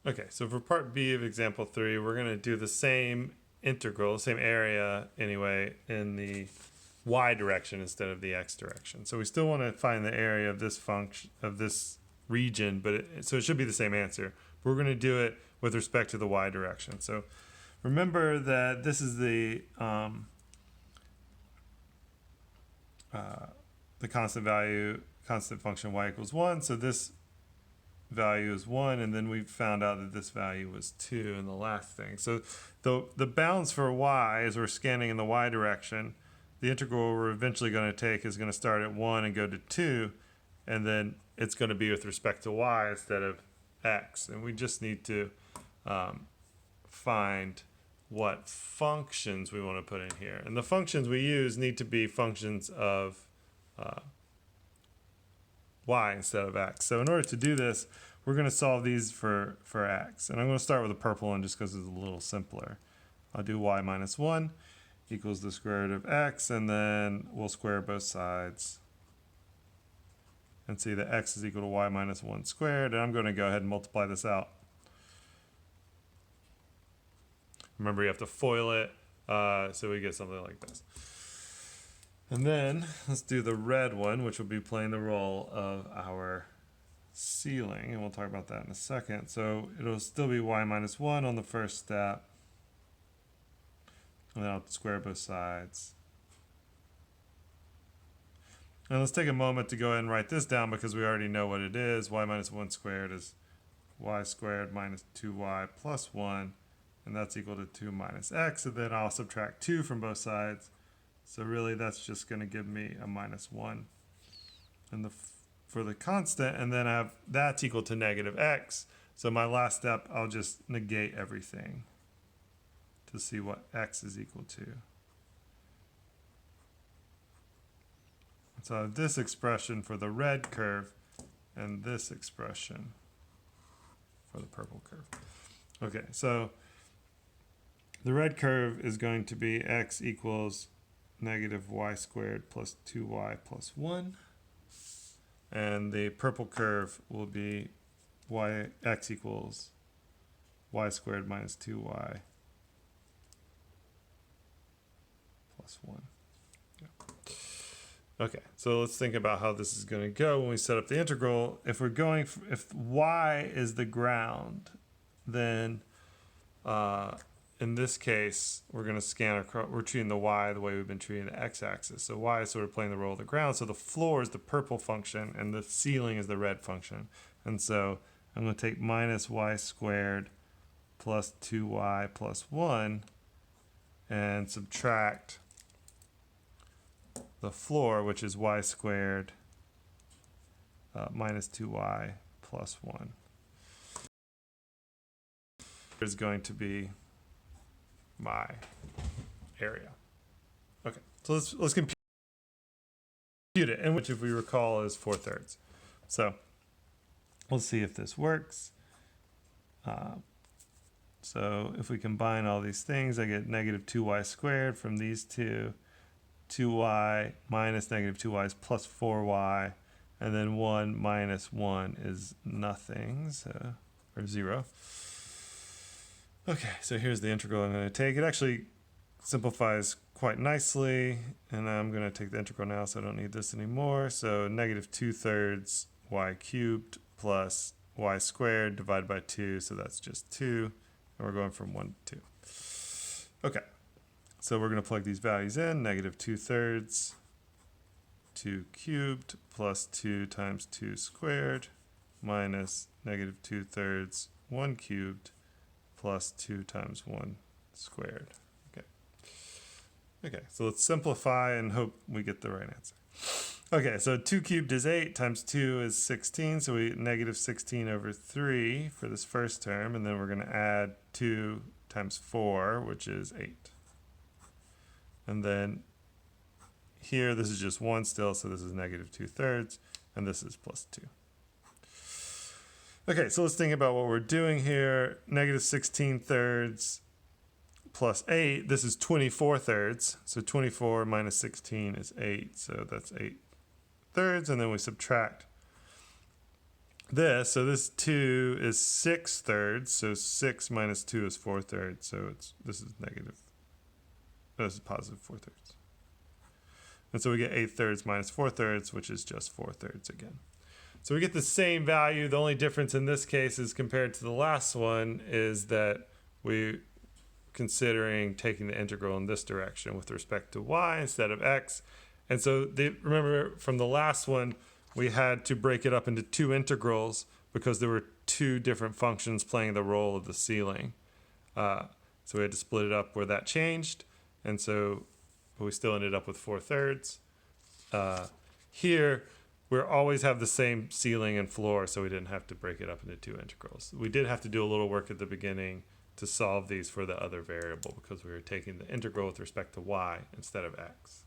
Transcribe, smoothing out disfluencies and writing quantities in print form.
Okay, so for part B of example 3, we're going to do the same integral, same area anyway, in the y direction instead of the x direction. So we still want to find the area of this function, of this region, but so it should be the same answer. But we're going to do it with respect to the y direction. So remember that this is the constant function y equals 1. So this value is 1, and then we found out that this value was 2 in the last thing. So the bounds for y, as we're scanning in the y direction, the integral we're eventually going to take is going to start at 1 and go to 2, and then it's going to be with respect to y instead of x. And we just need to find what functions we want to put in here. And the functions we use need to be functions of y instead of x. So in order to do this, we're going to solve these for x. And I'm going to start with the purple one just because it's a little simpler. I'll do y minus 1 equals the square root of x, and then we'll square both sides and see that x is equal to y minus 1 squared. And I'm going to go ahead and multiply this out. Remember, you have to FOIL it, so we get something like this. And then let's do the red one, which will be playing the role of our ceiling, and we'll talk about that in a second. So it'll still be y minus 1 on the first step, and then I'll square both sides. And let's take a moment to go ahead and write this down because we already know what it is. Y minus 1 squared is y squared minus 2y plus 1, and that's equal to 2 minus x, and then I'll subtract 2 from both sides. So really that's just going to give me a minus 1 and for the constant, and then I have that's equal to negative x. So my last step, I'll just negate everything to see what x is equal to. So I have this expression for the red curve and this expression for the purple curve. Okay, so the red curve is going to be x equals negative y squared plus 2y plus 1. And the purple curve will be x equals y squared minus 2y plus 1. Yeah. Okay, so let's think about how this is going to go when we set up the integral. If y is the ground, then in this case, we're going to scan across, we're treating the y the way we've been treating the x-axis. So y is sort of playing the role of the ground. So the floor is the purple function and the ceiling is the red function. And so I'm going to take minus y squared plus 2y plus 1 and subtract the floor, which is y squared minus 2y plus 1. Is going to be my area. Okay, so let's compute it, and which, if we recall, is 4/3. So we'll see if this works. So if we combine all these things, I get negative 2y squared from these two. 2y minus negative 2y is plus 4y, and then 1 minus 1 is nothing, so, or 0. Okay, so here's the integral I'm going to take. It actually simplifies quite nicely, and I'm going to take the integral now, so I don't need this anymore. So negative 2/3 y cubed plus y squared divided by 2, so that's just 2, and we're going from 1 to 2. Okay, so we're going to plug these values in. Negative 2/3, 2 cubed plus 2 times 2 squared minus negative 2/3, 1 cubed plus 2 times 1 squared. Okay. Okay, so let's simplify and hope we get the right answer. Okay, so 2 cubed is 8 times 2 is 16, so we negative 16 over 3 for this first term, and then we're going to add 2 times 4, which is 8. And then here, this is just 1 still, so this is negative 2/3, and this is plus 2. Okay, so let's think about what we're doing here. Negative 16/3 plus 8, this is 24/3. So 24 minus 16 is 8, so that's 8/3, and then we subtract So this 2 is 6/3, so 6 minus 2 is 4/3, so this is negative, this is positive 4/3. And so we get 8/3 minus 4/3, which is just 4/3 again. So we get the same value. The only difference in this case is compared to the last one is that we're considering taking the integral in this direction with respect to y instead of x. And so remember from the last one, we had to break it up into two integrals because there were two different functions playing the role of the ceiling. So we had to split it up where that changed. And so we still ended up with 4/3. Here, we always have the same ceiling and floor, so we didn't have to break it up into two integrals. We did have to do a little work at the beginning to solve these for the other variable because we were taking the integral with respect to y instead of x.